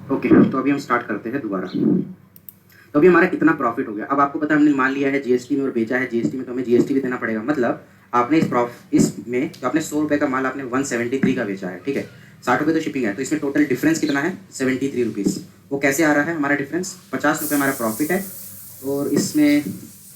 Okay, तो अभी हम स्टार्ट करते हैं दोबारा। तो अभी हमारा कितना प्रॉफिट हो गया। अब आपको पता है हमने मान लिया है जीएसटी में और बेचा है जीएसटी में, तो हमें जीएसटी भी देना पड़ेगा। मतलब आपने इसमें तो आपने 100 रुपये का माल आपने 173 का बेचा है, ठीक है। 60 रुपये तो शिपिंग है, तो इसमें टोटल डिफरेंस कितना है 73 रुपीज़। वो कैसे आ रहा है हमारा डिफरेंस, 50 रुपये हमारा प्रॉफिट है और इसमें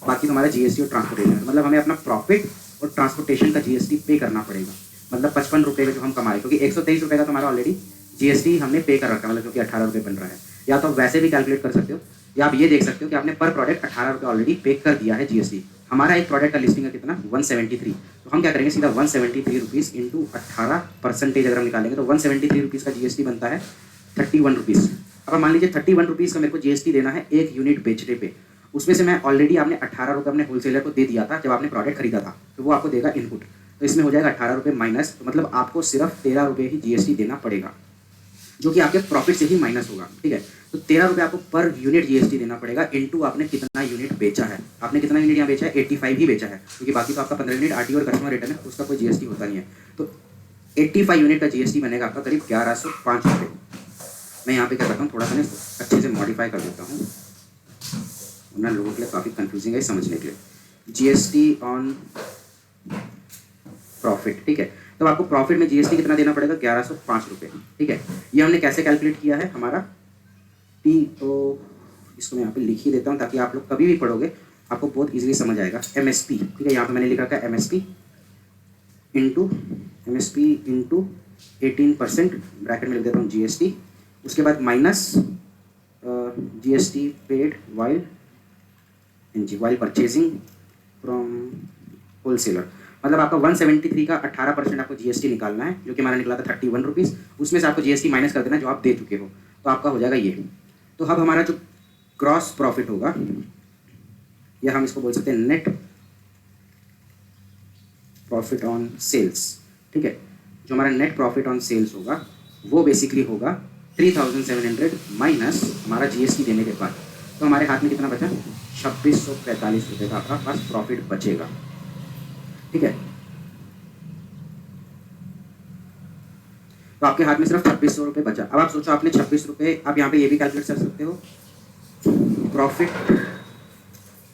बाकी तो हमारा जीएसटी और ट्रांसपोर्टेशन है। मतलब हमें अपना प्रॉफिट और ट्रांसपोर्टेशन का जीएसटी पे करना पड़ेगा। मतलब 55 रुपये का जो हम कमाए, क्योंकि 123 रुपये का तो हमारा ऑलरेडी जीएसटी हमने पे कर रखा है, मतलब जो कि 18 रुपये बन रहा है। या तो आप वैसे भी कैलकुलेट कर सकते हो, या आप ये देख सकते हो कि आपने पर प्रोडक्ट 18 रुपये ऑलरेडी पे कर दिया है जीएसटी। हमारा एक प्रोडक्ट का लिस्टिंग है कितना 173, तो हम क्या करेंगे सीधा 173 रुपीज़ इंटू 18% अगर हम निकालेंगे तो 173 रुपीज़ का जीएसटी बनता है 31 रुपीज़। अब मान लीजिए 31 रुपीज़ का मेरे को जीएसटी देना है एक यूनिट बेचने पे। उसमें से मैं ऑलरेडी आपने 18 रुपये अपने होलसेलर को दे दिया था जब आपने प्रोडक्ट खरीदा था, तो वो आपको देगा इनपुट। तो इसमें हो जाएगा 18 रुपये माइनस, तो मतलब आपको सिर्फ 13 रुपये ही जीएसटी देना पड़ेगा, जो कि आपके प्रॉफिट से ही माइनस होगा, ठीक है। तो 13 रुपये आपको पर यूनिट जीएसटी देना पड़ेगा इनटू आपने कितना यूनिट बेचा है। आपने कितना यूनिट यहाँ बेचा है 85 ही बेचा है, क्योंकि बाकी तो आपका 15 यूनिट आरटीओ और कस्टमर रिटर्न है, उसका कोई जीएसटी होता नहीं है। तो 85 यूनिट का जीएसटी बनेगा आपका करीब 1105 रुपये। मैं यहाँ पे क्या करता हूँ, थोड़ा सा ना अच्छे से मॉडिफाई कर देता हूँ, वरना लोगों के लिए काफ़ी कंफ्यूजिंग है समझने के लिए। जीएसटी ऑन प्रॉफिट, ठीक है। तो आपको प्रॉफिट में जीएसटी कितना देना पड़ेगा 1105 रुपये, ठीक है। ये हमने कैसे कैलकुलेट किया है हमारा तो इसको मैं यहाँ पे लिख ही देता हूँ ताकि आप लोग कभी भी पढ़ोगे आपको बहुत इजीली समझ आएगा। एमएसपी, ठीक है, यहाँ पे मैंने लिख रखा है एमएसपी इंटू 18% ब्रैकेट में लिख देता हूँ जीएसटी, उसके बाद minus GST paid while purchasing from wholesaler. मतलब आपका 173 का 18% आपको जीएसटी निकालना है, जो कि हमारा निकला था 31 रुपीज़। उसमें से आपको जीएसटी माइनस कर देना जो आप दे चुके हो, तो आपका हो जाएगा ये। तो अब हमारा जो क्रॉस प्रॉफिट होगा, या हम इसको बोल सकते हैं नेट प्रॉफिट ऑन सेल्स, ठीक है। जो हमारा नेट प्रॉफिट ऑन सेल्स होगा वो बेसिकली होगा 3700 माइनस हमारा जीएसटी देने के बाद। तो हमारे हाथ में कितना बचा 2645 रुपये का आपका पास प्रॉफिट बचेगा, ठीक है। तो आपके हाथ में सिर्फ 2600 रुपये बचा। अब आप सोचो आपने 26 रुपये, आप यहाँ पे ये भी कैलकुलेट कर सकते हो प्रॉफिट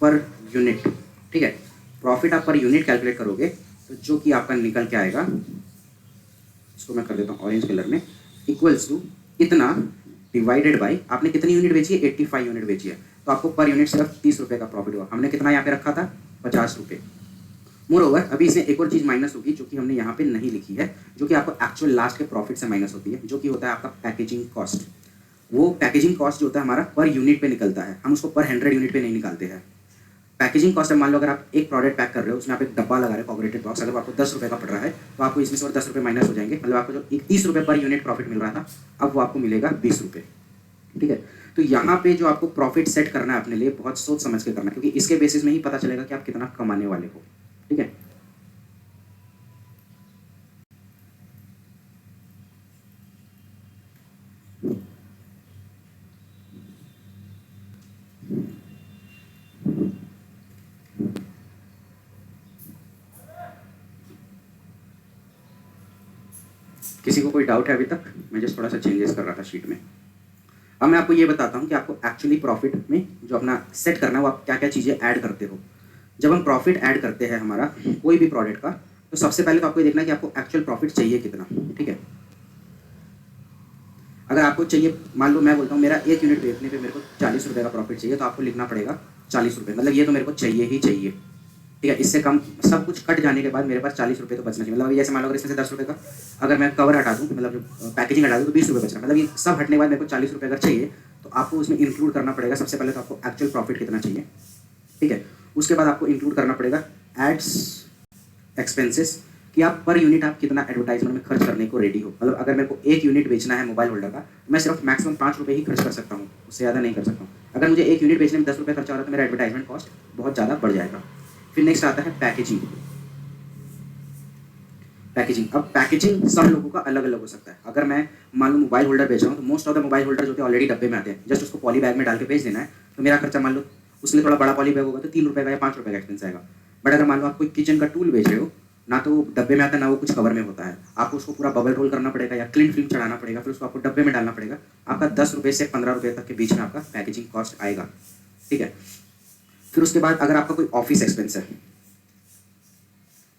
पर यूनिट, ठीक है। प्रॉफिट आप पर यूनिट कैलकुलेट करोगे तो जो कि आपका निकल के आएगा, इसको मैं कर देता हूँ ऑरेंज कलर में, इक्वल्स टू इतना डिवाइडेड बाई आपने कितनी यूनिट बेची है 85 यूनिट बेची है, तो आपको पर यूनिट सिर्फ 30 रुपये का प्रॉफिट हुआ। हमने कितना यहाँ पे रखा था 50 रुपये। मोर ओवर अभी इसमें एक और चीज़ माइनस होगी जो कि हमने यहाँ पे नहीं लिखी है, जो कि आपको एक्चुअल लास्ट के प्रॉफिट से माइनस होती है, जो कि होता है आपका पैकेजिंग कॉस्ट। वो पैकेजिंग कॉस्ट जो होता है हमारा पर यूनिट पे निकलता है, हम उसको पर 100 यूनिट पे नहीं निकालते हैं। पैकेजिंग कॉस्ट, मान लो अगर आप एक प्रोडक्ट पैक कर रहे हो, उसमें आप एक डब्बा लगा रहे हो कॉर्पोरेटेड बॉक्स, अगर आपको 10 रुपये का पड़ रहा है तो आपको इसमें से और 10 रुपये माइनस हो जाएंगे। मतलब आपको जो 30 रुपये पर यूनिट प्रॉफिट मिल रहा था अब वो आपको मिलेगा 20 रुपये, ठीक है। तो यहाँ पे जो आपको प्रॉफिट सेट करना है अपने लिए बहुत सोच समझ के करना है, क्योंकि इसके बेसिस में ही पता चलेगा कि आप कितना कमाने वाले हो, ठीक है। किसी को कोई डाउट है अभी तक? मैं जस्ट थोड़ा सा चेंजेस कर रहा था शीट में। अब मैं आपको ये बताता हूँ कि आपको एक्चुअली प्रॉफिट में जो अपना सेट करना है वो आप क्या क्या चीज़ें ऐड करते हो। जब हम प्रॉफिट ऐड करते हैं हमारा कोई भी प्रोडक्ट का, तो सबसे पहले तो आपको ये देखना है कि आपको एक्चुअल प्रॉफिट चाहिए कितना, ठीक है। अगर आपको चाहिए, मान लो मैं बोलता हूँ मेरा एक यूनिट बेचने पे मेरे को 40 रुपये का प्रॉफिट चाहिए, तो आपको लिखना पड़ेगा 40 रुपये, मतलब ये तो मेरे को चाहिए ही चाहिए, ठीक है। इससे कम सब कुछ कट जाने के बाद मेरे पास 40 रुपये तो बचना चाहिए। मतलब अभी जैसे मान लो अगर इसमें से 10 रुपये का अगर मैं कवर हटा दूँ, मतलब जो पैकेजिंग हटा दूँ, तो 20 रुपये बचना। मतलब ये सब हटने के बाद मेरे को 40 रुपये अगर चाहिए तो आपको उसमें इंक्लूड करना पड़ेगा। सबसे पहले तो आपको एक्चुअल प्रॉफिट कितना चाहिए, ठीक है। उसके बाद आपको इंक्लूड करना पड़ेगा एड्स एक्सपेंसेस, कि आप पर यूनिट आप कितना एडवर्टाइजमेंट में खर्च करने को रेडी हो। मतलब अगर मेरे को एक यूनिट बेचना है मोबाइल होल्डर का, तो मैं सिर्फ मैक्सिमम 5 रुपये ही खर्च कर सकता हूँ, उससे ज़्यादा नहीं कर सकता हूँ। अगर मुझे एक यूनिट बेचने में 10 रुपये खर्चा हो रहा है तो मेरा एडवर्टाइजमेंट कॉस्ट बहुत ज़्यादा बढ़ जाएगा। फिर नेक्स्ट आता है पैकेजिंग। अब पैकेजिंग सब लोगों का अलग अलग हो सकता है। अगर मैं मान लो मोबाइल होल्डर बेच रहा हूँ, तो most of the mobile holder जो ऑलरेडी डब्बे में आते हैं, जस्ट उसको पॉली बैग में डाल के भेज देना है, तो मेरा खर्चा मान लो उसके लिए थोड़ा बड़ा पॉली बैग होगा तो 3 रुपये का या 5 रुपये का एक्सपेंस आएगा। बट अगर मान लो आप कोई किचन का टूल बेच रहे हो, ना तो डब्बे में आता है ना वो कुछ कवर में होता है। आपको उसको पूरा बबल रोल करना पड़ेगा या क्लीन फिल्म चढ़ाना पड़ेगा, फिर उसको आपको डब्बे में डालना पड़ेगा। आपका 10 रुपये से 15 रुपये तक के बीच में आपका पैकेजिंग कॉस्ट आएगा, ठीक है। फिर उसके बाद अगर आपका कोई ऑफिस एक्सपेंस है,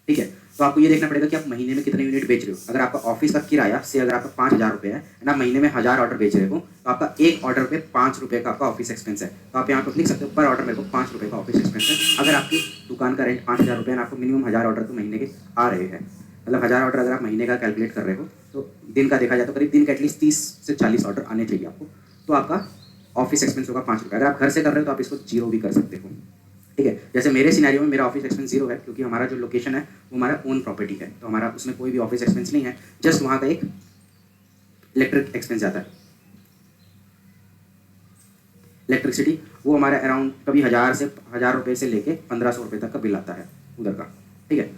ठीक है, तो आपको ये देखना पड़ेगा कि आप महीने में कितने यूनिट बेच रहे हो। अगर आपका ऑफिस का किराया से अगर आपका 5,000 रुपये है ना, महीने में 1000 ऑर्डर बेच रहे हो, तो आपका एक ऑर्डर पे 5 रुपये का आपका ऑफिस एक्सपेंस है। तो आप यहाँ पर लिख सकते हो पर ऑर्डर मेरे को 5 रुपये का ऑफिस एक्सपेंस है। अगर आपकी दुकान का रेंट 5,000 रुपये है, आपको मिनिमम 1000 ऑर्डर तो महीने के आ रहे हैं, मतलब 1000 ऑर्डर अगर आप महीने का कैलकुलेट कर रहे हो तो दिन का देखा जाए तो करीब दिन का एटलीस्ट 30 से 40 ऑर्डर आने चाहिए आपको। तो आपका ऑफिस एक्सपेंस होगा 5 रुपये। अगर आप घर से कर रहे हो तो आप इसको 0 भी कर सकते हो, ठीक है। जैसे मेरे सिनेरियो में मेरा ऑफिस एक्सपेंस 0 है, क्योंकि हमारा जो लोकेशन है वो हमारा ओन प्रॉपर्टी है, तो हमारा उसमें कोई भी ऑफिस एक्सपेंस नहीं है। जस्ट वहाँ का एक इलेक्ट्रिक एक्सपेंस जाता है, इलेक्ट्रिसिटी, वो हमारे अराउंड कभी 1000 रुपये से लेके 1500 रुपये तक का बिल आता है उधर का, ठीक है।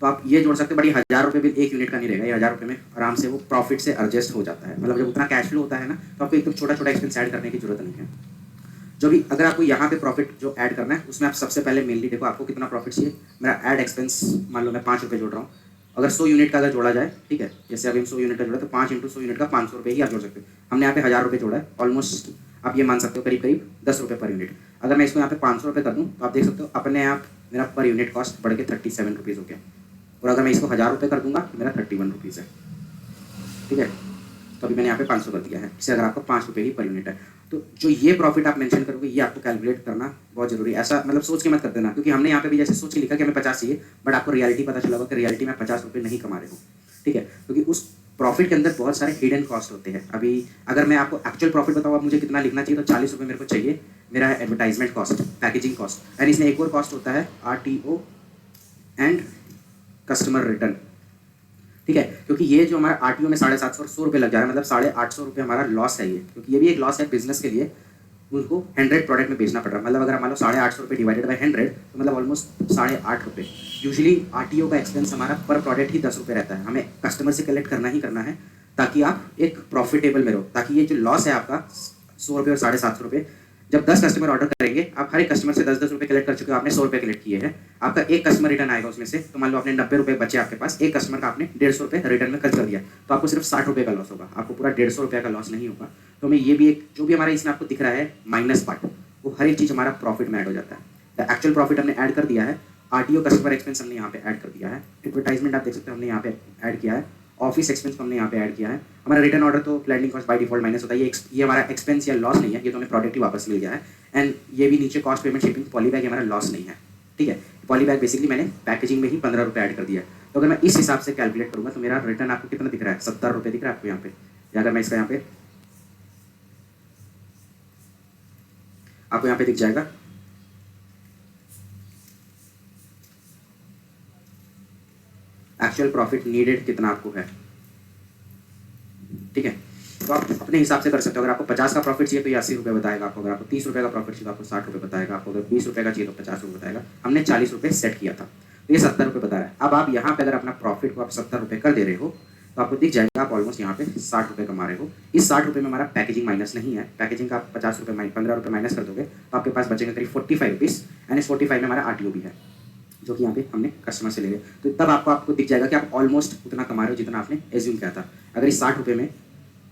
तो आप ये जोड़ सकते हैं, बड़ी 1000 रुपये बिल एक यूनिट का नहीं रहेगा, ये 1000 रुपये में आराम से वो प्रॉफिट से एडजस्ट हो जाता है। मतलब जब उतना कैश फ्लो होता है ना, तो आपको एकदम छोटा छोटा एक्सपेंस ऐड करने की जरूरत नहीं है। जो भी अगर आपको यहाँ पे प्रॉफिट जो ऐड करना है, उसमें आप सबसे पहले मेनली देखो आपको कितना प्रॉफिट चाहिए। मेरा ऐड एक्सपेंस मान लो मैं 5 रुपये जोड़ रहा हूँ, अगर 100 यूनिट का अगर जोड़ा जाए, ठीक है, जैसे अभी हम 100 यूनिट का जोड़ा तो 5 × 100 यूनिट का 500 रुपये ही आप जोड़ सकते हो। हमने यहाँ पे 1000 रुपये जोड़ा है, ऑलमोस्ट आप ये मान सकते हो करीब करीब 10 रुपये पर यूनिट। अगर मैं इसको यहाँ पे 500 रुपये कर दूँ तो आप देख सकते हो अपने आप मेरा पर यूनिट कॉस्ट बढ़ के 37 रुपीज़ हो गया। और अगर मैं इसको 1000 रुपये कर दूंगा तो मेरा 31 रुपीज़ है, ठीक है। तो अभी मैंने यहाँ पे 500 कर दिया है, इससे अगर आपको 5 रुपये ही पर यूनिट है, तो जो ये प्रॉफिट आप मेंशन करोगे ये आपको कैलकुलेट करना बहुत जरूरी है। ऐसा मतलब सोच के मत कर देना, क्योंकि हमने यहाँ पे भी जैसे सोच के लिखा कि हमें 50 चाहिए, बट आपको रियलिटी पता चला होगा कि रियलिटी में 50 रुपये नहीं कमा रहे हो, ठीक है, क्योंकि उस प्रॉफिट के अंदर बहुत सारे हिडन कॉस्ट होते हैं। अभी अगर मैं आपको एक्चुअल प्रॉफिट बताऊँ आप मुझे कितना लिखना चाहिए, तो 40 रुपये मेरे को चाहिए मेरा advertisement cost, packaging cost, and इसमें एक और कॉस्ट होता है RTO एंड कस्टमर रिटर्न, ठीक है। क्योंकि ये जो हमारा RTO में 750 और 100 रुपये लग जा रहा है, मतलब 850 रुपये हमारा लॉस है ये, क्योंकि ये भी एक लॉस है बिजनेस के लिए। उनको 100 प्रोडक्ट में बेचना पड़ रहा है, मतलब अगर मान लो 850 रुपये डिवाइडेड बाई 100 तो मतलब ऑलमोस्ट 8.5 रुपये। यूजुअली RTO का एक्सपेंस हमारा पर प्रोडक्ट ही 10 रुपये रहता है, हमें कस्टमर से कलेक्ट करना ही करना है ताकि आप एक प्रॉफिटेबल में रहो, ताकि ये जो लॉस है आपका 100 रुपये और 750 रुपये, जब 10 कस्टमर ऑर्डर करेंगे, आप हर एक कस्टमर से 10-10 रुपये कलेक्ट कर चुके हो, आपने 100 रुपये कलेक्ट किए हैं, आपका एक कस्टमर रिटर्न आएगा उसमें से, तो मान लो आपने 90 रुपये बचे आपके पास, एक कस्टमर का आपने 150 रुपये रिटर्न में खर्च कर दिया, तो आपको सिर्फ 60 रुपये का लॉस होगा, आपको पूरा 150 रुपये का लॉस नहीं होगा। तो हमें ये भी एक जो भी हमारा इसमें आपको दिख रहा है माइनस पार्ट, वो हर एक चीज़ हमारा प्रॉफिट में ऐड हो जाता है। द एक्चुअल प्रॉफिट हमने ऐड कर दिया है, RTO कस्टमर एक्सपेंस हमने यहाँ पे ऐड कर दिया है, एडवर्टाइजमेंट आप देख सकते हो हमने यहाँ पे ऐड किया है, ऑफिस एक्सपेंस को हमने यहाँ पे ऐड किया है, हमारा रिटर्न ऑर्डर तो landing cost by default minus होता है, ये हमारा एक्सपेंस या लॉस नहीं है, ये तो हमें प्रोडक्ट ही वापस मिल गया है। एंड ये भी नीचे cost payment shipping poly bag हमारा लॉस नहीं है, ठीक है। पॉली बैग बेसिकली मैंने पैकेजिंग में ही 15 रुपये ऐड कर दिया। तो अगर मैं इस हिसाब से कैलकुलेट करूँगा तो मेरा रिटर्न आपको कितना दिख रहा है, 70 रुपये दिख रहा है आपको यहाँ पे, या अगर मैं इसका यहाँ पे आपको यहाँ पे दिख जाएगा एक्चुअल प्रॉफिट नीडेड कितना आपको है, ठीक है। तो आप अपने हिसाब से कर सकते हो, अगर आपको 50 का प्रॉफिट चाहिए तो ये 80 रुपये बताएगा आपको, अगर आपको 30 रुपये का प्रॉफिट चाहिए तो आपको 60 रुपये बताएगा, आपको अगर 20 रुपये का चाहिए तो 50 रुपये बताएगा। हमने 40 रुपये सेट किया था, तो ये 70 रुपये बता रहा है। अब आप यहाँ पे अगर अपना प्रॉफिट को आप 70 रुपये कर दे रहे हो तो आपको दिख जाएगा आप ऑलमोस्ट यहाँ पे 60 रुपये कमा रहे हो। इस 60 रुपये में हमारा पैकेजिंग माइनस नहीं है, पैकेजिंग का आप 50 रुपये 15 रुपये माइनस कर दोगे तो आपके पास बचेंगे करीब 45 रुपीज़, एंड इस 45 में हमारा RTO भी है जो कि यहाँ पे हमने कस्टमर से ले लिया। तो तब आपको दिख जाएगा कि आप ऑलमोस्ट उतना कमा रहे हो जितना आपने एज्यूम किया था। अगर इस 60 रुपये में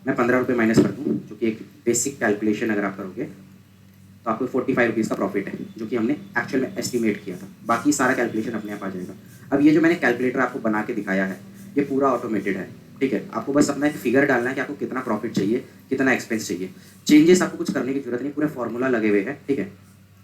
मैं 15 रुपये माइनस कर दूँ, जो कि एक बेसिक कैलकुलेशन अगर आप करोगे तो आपको 45 रुपीज़ का प्रॉफिट है, जो कि हमने एक्चुअल में एस्टिमेट किया था। बाकी सारा कैलकुलेशन अपने आप आ जाएगा। अब ये जो मैंने कैलकुलेटर आपको बना के दिखाया है ये पूरा ऑटोमेटेड है, ठीक है। आपको बस अपना एक फिगर डालना है कि आपको कितना प्रॉफिट चाहिए, कितना एक्सपेंस चाहिए। चेंजेस आपको कुछ करने की जरूरत नहीं, पूरे फॉर्मूला लगे हुए हैं, ठीक है।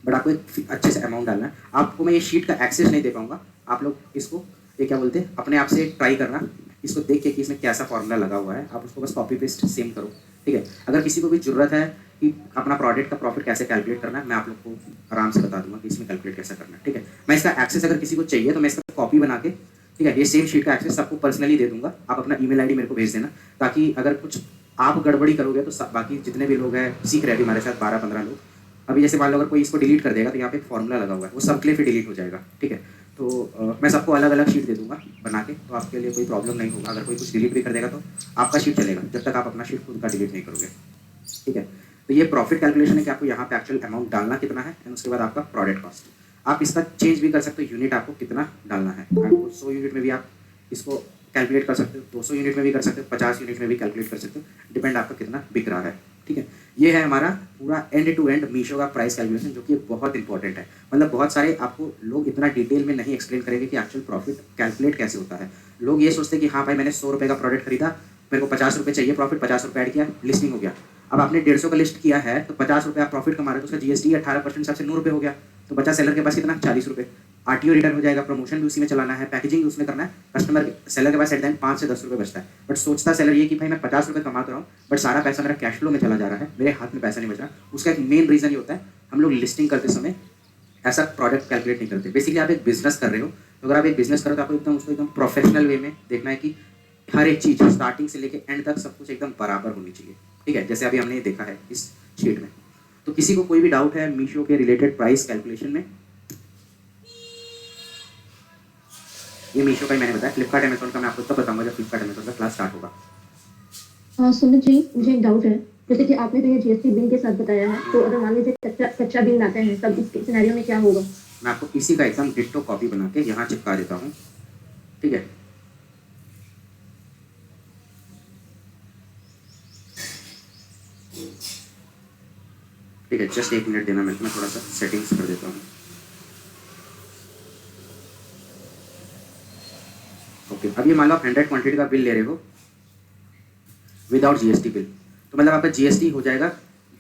बट आपको एक अच्छे से अमाउंट डालना है। आपको मैं ये शीट का एक्सेस नहीं दे पाऊंगा, आप लोग इसको ये क्या बोलते हैं अपने आप से ट्राई करना, इसको देख के कि इसमें कैसा फॉर्मूला लगा हुआ है, आप उसको बस कॉपी पेस्ट सेम करो, ठीक है। अगर किसी को भी जरूरत है कि अपना प्रोडक्ट का प्रॉफिट कैसे कैलकुलेट करना है, मैं आप लोग को आराम से बता दूंगा कि इसमें कैलकुलेट कैसे करना है, ठीक है। मैं इसका एक्सेस अगर किसी को चाहिए तो मैं इसका कॉपी बना के, ठीक है, ये सेम शीट का एक्सेस सबको पर्सनली दे दूंगा। आप अपना ईमेल आईडी मेरे को भेज देना, ताकि अगर कुछ आप गड़बड़ी करोगे तो बाकी जितने भी लोग हैं सीख रहे हैं हमारे साथ 12-15 लोग, अभी जैसे मान लो अगर कोई इसको डिलीट कर देगा तो यहाँ पे एक फॉर्मूला लगा हुआ है, वो सबके लिए फिर डिलीट हो जाएगा, ठीक है। तो मैं सबको अलग अलग शीट दे दूंगा बना के, तो आपके लिए कोई प्रॉब्लम नहीं होगा। अगर कोई कुछ डिलीट भी कर देगा तो आपका शीट चलेगा जब तक आप अपना शीट खुद का डिलीट नहीं करोगे, ठीक है। तो ये प्रॉफिट कैलकुलेशन है कि आपको यहाँ पे एक्चुअल अमाउंट डालना कितना है, एंड उसके बाद आपका प्रोडक्ट कॉस्ट। आप इसका चेंज भी कर सकते हो, यूनिट आपको कितना डालना है। आपको 100 यूनिट में भी आप इसको कैलकुलेट कर सकते हो, 200 यूनिट में भी कर सकते हो, 50 यूनिट में भी कैलकुलेट कर सकते हो, डिपेंड आपका कितना बिक रहा है। ठीक है, ये है हमारा पूरा एंड टू एंड मीशो का प्राइस कैलकुलेशन, जो कि बहुत इंपॉर्टेंट है। मतलब बहुत सारे आपको लोग इतना डिटेल में नहीं एक्सप्लेन करेंगे कि एक्चुअल प्रॉफिट कैलकुलेट कैसे होता है। लोग ये सोचते हैं कि हाँ भाई मैंने 100 रुपये का प्रोडक्ट खरीदा, मेरे को 50 रुपये चाहिए प्रॉफिट, 50 रुपये ऐड किया, लिस्टिंग हो गया। अब आपने 150 का लिस्ट किया है तो 50 रुपये आप प्रॉफिट कमा रहे हो, तो उसका जीएसटी 18% हिसाब से 9 रुपये हो गया, तो बचा सेलर के पास कितना 40 रुपये। आरटीओ रिटर्न हो जाएगा, प्रमोशन भी उसी में चलाना है, पैकेजिंग भी उसमें करना है, कस्टमर सेलर के पास एट द एंड 5 से 10 रुपये बचता है। बट सोचता सेलर ये कि भाई मैं 50 रुपये कमा तो रहा हूँ, बट सारा पैसा मेरा कैश फ्लो में चला जा रहा है, मेरे हाथ में पैसा नहीं बच रहा। उसका एक मेन रीज़न ये होता है, हम लोग लिस्टिंग करते समय ऐसा प्रोडक्ट कैलकुलेट नहीं करते। बेसिकली आप एक बिजनेस कर रहे हो, तो अगर आप एक बिजनेस करो तो आपको एकदम उसको एकदम प्रोफेशनल वे में देखना है कि हर एक चीज़ स्टार्टिंग से लेके एंड तक सब कुछ एकदम बराबर होनी चाहिए। ठीक है, जैसे अभी हमने देखा है इस शीट में। तो किसी को कोई भी डाउट है मीशो के रिलेटेड प्राइस कैलकुलेशन में? ये मीशो का ही मैंने बताया, फ्लिपकार्ट अमेजोन का मैं आपको तब बताऊंगा जब फ्लिपकार्ट अमेजोन का क्लास स्टार्ट होगा। सुमित जी, मुझे एक डाउट है। जैसे कि आपने तो ये जीएसटी बिल के साथ बताया है, तो अगर मान लीजिए कच्चा बिल लाते हैं तब इस सिनेरियो में क्या होगा? मैं आपको इसी का एकदम डिट्टो कॉपी बना के यहाँ चिपका देता हूँ। ठीक है, ठीक है, जस्ट 1 मिनट देना, मैं थोड़ा सा सेटिंग्स कर देता हूँ। ओके, अब ये मान लो आप 100 क्वांटिटी का बिल ले रहे हो विदाउट जीएसटी बिल, तो मतलब आपका जीएसटी हो जाएगा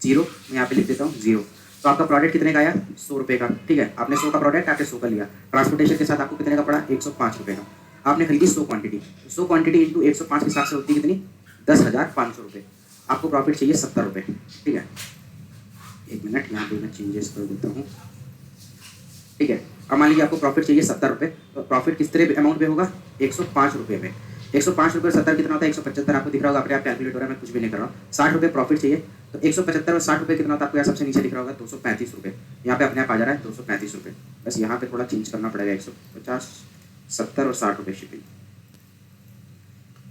0। मैं यहाँ पे लिख देता हूँ 0। तो आपका प्रोडक्ट कितने का आया? 100 रुपये का। ठीक है, आपने 100 का प्रोडक्ट आपने 100 का लिया, ट्रांसपोर्टेशन के साथ आपको कितने का पड़ा? 105 रुपये का। आपने खरीदी 100 क्वांटिटी, 100 क्वांटिटी इंटू 105 के हिसाब से होती है कितनी? 10,500 रुपये। आपको प्रॉफिट चाहिए 70 रुपये। ठीक है, 1 मिनट यहाँ पे मैं चेंजेस कर देता हूँ। ठीक है, अब मान लीजिए आपको प्रॉफिट चाहिए 70 रुपये, तो प्रॉफिट किस तरह अमाउंट पे होगा? 105 रुपये में। 105 रुपये 70 कितना होता है? 175। आपको दिख रहा होगा, अपने आप कैलकुलेट हो रहा है, मैं कुछ भी नहीं कर रहा हूँ। 60 रुपये प्रॉफिट चाहिए, तो 175 और 60 रुपये कितना होता है? आपको यहाँ सबसे नीचे दिख रहा होगा 235 रुपये। यहाँ पे अपने आप आ जा रहा है 235 रुपये। बस यहाँ पे थोड़ा चेंज करना पड़ेगा, 150, 70 और 60 रुपये शिपिंग।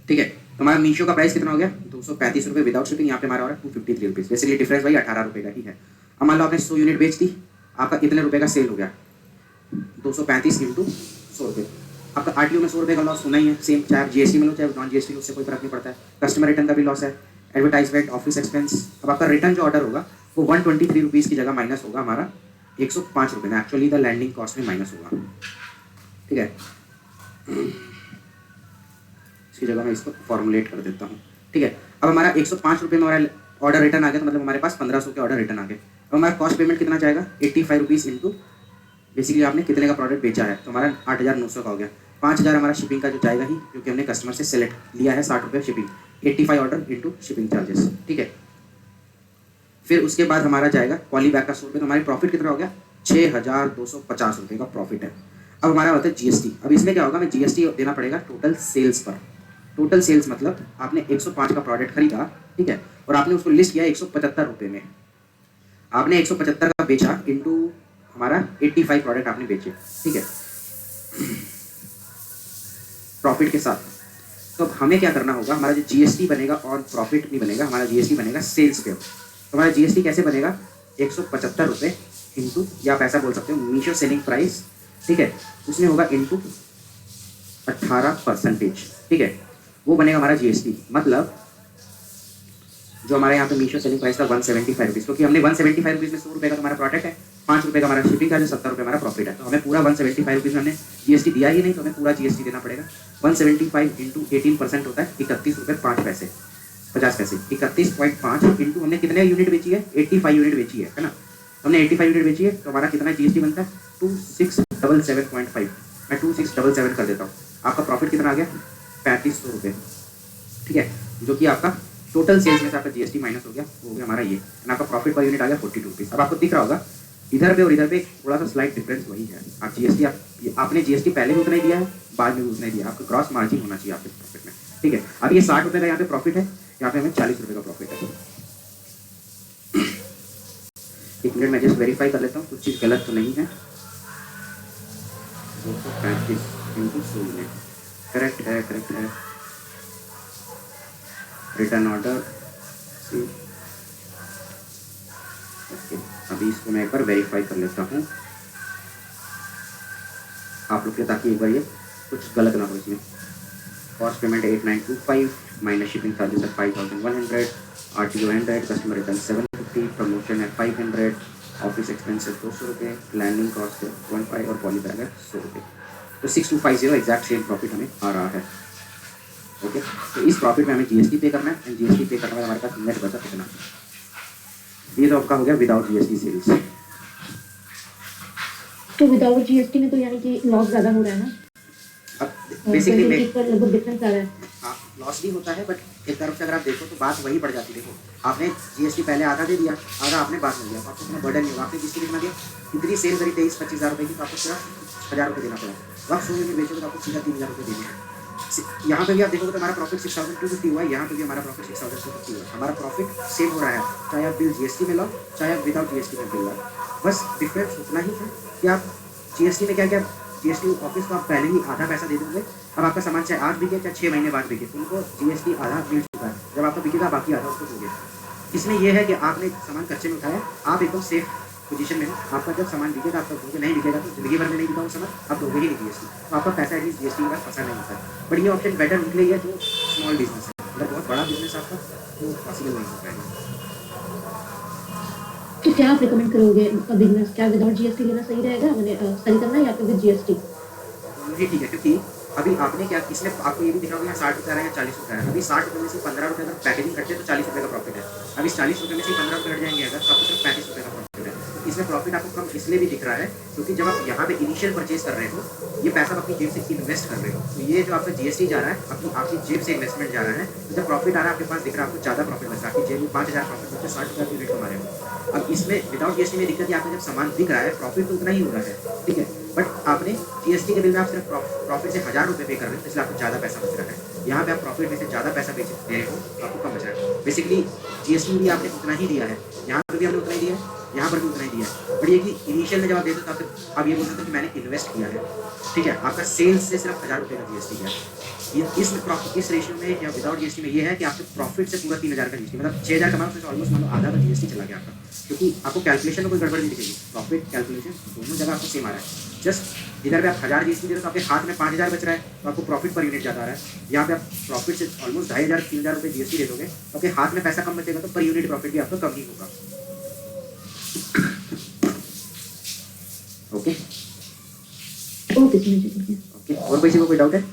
ठीक है, तो हमारा मीशो का प्राइस कितना हो गया? 235 रुपये विदाउट शिपिंग। यहाँ पे हमारा हो रहा है 253 रुपीज़। बेसिकली डिफरेंस भाई 18 रुपये का ही है। अब मान लो आपने 100 यूनिट बेच दी, आपका कितने रुपये का सेल हो गया? 235 इंटू 100 रुपये। आपका आरटीओ में 100 रुपये का लॉस होना ही है, सेम चाहे आप जीएसटी में लो चाहे नॉन जीएसटी, उससे कोई फर्क नहीं पड़ता है। कस्टमर रिटर्न का भी लॉस है, एडवर्टाइजमेंट, ऑफिस एक्सपेंस। अब आपका रिटर्न जो ऑर्डर होगा वो 123 रुपीज़ की जगह माइनस होगा हमारा 105 रुपये में, एक्चुअली द लैंडिंग कॉस्ट में माइनस होगा। ठीक है, इसकी जगह मैं इसको फॉर्मुलेट कर देता हूँ। ठीक है, अब हमारा 105 रुपये में हमारा ऑर्डर रिटर्न आ गया, तो मतलब हमारे पास 1500 के ऑर्डर रिटर्न आ गए। अब हमारा कॉस्ट पेमेंट कितना जाएगा? 85 रुपीज़ इंटू बेसिकली आपने कितने का प्रोडक्ट बेचा है, तो हमारा 8,900 का हो गया। 5,000 हमारा शिपिंग का जो जाएगा ही, क्योंकि हमने कस्टमर से सेलेक्ट लिया है 60 रुपये shipping, 85 order into shipping charges. ठीक है, फिर उसके बाद हमारा जाएगा पॉली बैग का 100 रुपये, तो हमारी प्रॉफिट कितना हो गया? 6,250 रुपये का प्रॉफिट है। अब हमारा होता है जीएसटी। अब इसमें क्या होगा? हमें जीएसटी देना पड़ेगा टोटल सेल्स पर। टोटल सेल्स मतलब आपने 105 का प्रोडक्ट खरीदा, ठीक है, और आपने उसको लिस्ट किया 175 रुपये में। आपने 175 का बेचा इंटू हमारा 85 प्रोडक्ट आपने बेचे। ठीक है, प्रॉफिट के साथ। तो अब हमें क्या करना होगा? हमारा जो जीएसटी बनेगा और प्रॉफिट नहीं बनेगा, हमारा जीएसटी बनेगा सेल्स पे। तो हमारा जीएसटी कैसे बनेगा? 175 रुपये इंटू, या आप ऐसा बोल सकते हो मीशो सेलिंग प्राइस, ठीक है, उसमें होगा इंटू 18%। ठीक है, वो बनेगा हमारा जीएसटी। मतलब जो हमारे यहाँ पे मीशो सेलिंग प्राइस था 175 रुपीज़, क्योंकि हमने 175 रुपीज़ में 100 रुपये का हमारा प्रोडक्ट है, 5 रुपये का हमारा शिपिंग चार्ज, 70 रुपये हमारा प्रॉफिट है। तो हमें पूरा 175 रुपीज़ में हमने जीएसटी दिया ही नहीं, तो हमें पूरा जीएसटी देना पड़ेगा। 175 इंटू 18% होता है 31 रुपये 5 पैसे, 50 पैसे। 31.5 इंटू हमने कितने यूनिट बेची है? 85 यूनिट बेची है ना। हमने 85 यूनिट बेची है, तो हमारा कितना जीएसटी बनता है? 2677.5। मैं 2677 कर देता हूँ। आपका प्रॉफिट कितना आ गया? 3500 रुपये। ठीक है, जो कि आपका टोटल सेल्स में से आपका जीएसटी माइनस हो गया, वो हो गया हमारा ये। आपका प्रॉफिट पर यूनिट आ गया 42 रुपीज़। अब आपको दिख रहा होगा इधर पे और इधर पे थोड़ा सा स्लाइट डिफरेंस वही है। आप जीएसटी आपने जीएसटी पहले भी उतना ही दिया है, बाद में भी उतना ही दिया। आपका क्रॉस मार्जिन होना चाहिए आपके प्रॉफिट में। ठीक है, अब ये 60 रुपये का यहाँ पे प्रॉफिट है, यहाँ पे हमें 40 रुपये का प्रॉफिट है। एक मिनट मैं जस्ट वेरीफाई कर लेता हूँ कुछ चीज़ गलत तो नहीं है। 235 इंटू 100 यूनिट करेक्ट है, करेक्ट है। रिटर्न ऑर्डर ओके, अभी इसको मैं एक बार वेरीफाई कर लेता हूँ। आप लोग के, ताकि एक बार ये कुछ गलत ना हो इसमें। Cost payment 8925, minus shipping charges है 5100, RTO 100, कस्टमर रिटर्न 750, प्रमोशन है 500, ऑफिस एक्सपेंसेस 200 रुपये, लैंडिंग कॉस्ट है 15 और पॉली बैग है 100 रुपये। तो 6250 एग्जैक्ट सेम प्रॉफिट हमें आ रहा है। ओके, तो इस प्रॉफिट में हमें GST पे करना है, एंड GST पे करने के बाद हमारे पास नेट बचा कितना। ये तो आपका हो गया विदाउट GST सेल्स। तो विदाउट जीएसटी में तो यानी कि लॉस ज़्यादा हो रहा है ना, अब बेसिकली परसेंटेज पर लगभग डिफरेंस आ रहा है। हाँ, लॉस भी होता है, बट एक तरफ से अगर आप देखो तो बात वही पड़ जाती है। देखो आपने GST पहले आधा दे दिया, आधा आपने बाद में दिया, तो आपको इतना बर्डन नहीं होगा। आपने किसकी कितना दिया, कितनी सेल करी 23-25 हज़ार रुपये की, तो आपको सिर्फ 1000 रुपये देना पड़ा। तो आप 100 यूनिट बेचोगे तो आपको सीधा 3000 रुपये देने हैं। यहाँ पे भी आप देखोगे तो हमारा प्रॉफिट 6250 हुआ है, यहाँ पे भी हमारा प्रॉफिट 6250 हुआ है। हमारा प्रॉफिट सेम हो रहा है, चाहे आप बिल GST में लो, चाहे आप विदाउट GST में बिल लो। बस डिफरेंस उतना ही है कि आप GST में क्या क्या, GST ऑफिस को आप पहले ही आधा पैसा दे दोगे। अब आपका सामान चाहे आज बिके चाहे 6 महीने बाद बिके, उनको GST आधा मिल चुका है। जब आपका बिकेगा बाकी आधा उसको दोगे। इसमें यह है कि आपने सामान कच्चे में उठाया, आप एकदम सेफ पोजीशन में हो। आपका जब सामान बिकेगा आप तब दोगे, नहीं बिकेगा तो जिंदगी भर में नहीं बिका वो सामान, आप दोगे ही नहीं GST। तो आपका पैसा एटलीस्ट GST के बाद फंसा नहीं होता है। बट ये ऑप्शन बेटर उनके लिए है जो स्मॉल बिजनेस है। अगर बहुत बड़ा बिजनेस है आपका तो पॉसिबल नहीं हो पाएगा। तो क्या आप रिकमेंड करोगे बिजनेस, क्या विदाउट जीएसटी लेना सही रहेगा, मैंने सही करना है या फिर विद जीएसटी? ये ठीक है, क्योंकि अभी आपने क्या, इसमें आपको ये भी दिखा होगा 60 रुपये आ रहा है या 40 रुपये आ रहा है। अभी 60 रुपये में से 15 रुपये अगर पैकेजिंग करते हैं तो 40 रुपये का प्रॉफिट है। अभी 40 रुपये में से 15 रुपये हट जाएंगे अगर, तो आपको सिर्फ 35 रुपये का प्रॉफिट है। इसमें प्रॉफिट आपको कम इसलिए भी दिख रहा है क्योंकि जब आप यहाँ पे इनिशियल परचेज कर रहे हो, ये पैसा आप अपनी जेब से इन्वेस्ट कर रहे हो, तो ये जो आपका GST जा रहा है अपनी आपकी जेब से इन्वेस्टमेंट जा रहा है। तो जब प्रॉफिट आ रहा है आपके पास दिख रहा है, आपको ज़्यादा प्रॉफिट बच रहा है। आपकी जेब में 5000 प्रॉफिट बचते 60 रुपये यूनिट कमा रहे हो। अब इसमें विदाउट GST में दिक्कत है, आपका जब सामान बिक रहा है प्रॉफिट तो उतना ही हो रहा है, ठीक है, बट आपने GST के बिल में आप सिर्फ प्रॉफिट से 1000 रुपये पे कर रहे हो, इसलिए आपको ज़्यादा पैसा बच रहा है। यहाँ पे आप प्रॉफिट में से ज़्यादा पैसा बेच रहे हो तो आपको कम बच रहा है। बेसिकली GST भी आपने उतना ही दिया है, यहाँ पर भी हमने उतना ही दिया है, यहाँ पर भी उतना ही दिया है। बट ये कि इनिशियल में जब आप देते हो तो आप ये बोल सकते हो कि मैंने इन्वेस्ट किया है, ठीक है, आपका सेल्स से सिर्फ 1000 रुपये का GST है। इस रेशियो में या विदाउट GST में ये है कि आपके प्रॉफिट से पूरा 3000 का GST, मतलब 6000 कमाओ उसमें ऑलमोस्ट मान लो आधा का GST चला गया आपका, क्योंकि आपको कैलकुलेशन में कोई गड़बड़ नहीं दिखेगी। प्रॉफिट कैलकुलेशन दोनों जगह आपको सेम आ रहा है। जस्ट इधर पे आप 1000 GST दे रहे हो तो आपके हाथ में 5000 बच रहा है, तो आपको प्रॉफिट पर यूनिट ज़्यादा आ रहा है। यहाँ पे आप प्रॉफिट से ऑलमोस्ट 2500-3000 रुपये GST दे दोगे तो आपके हाथ में पैसा कम बचेगा, तो पर यूनिट प्रॉफिट भी आपका कम ही होगा। ओके ओके, समझ गया। ओके, और किसी को कोई डाउट है?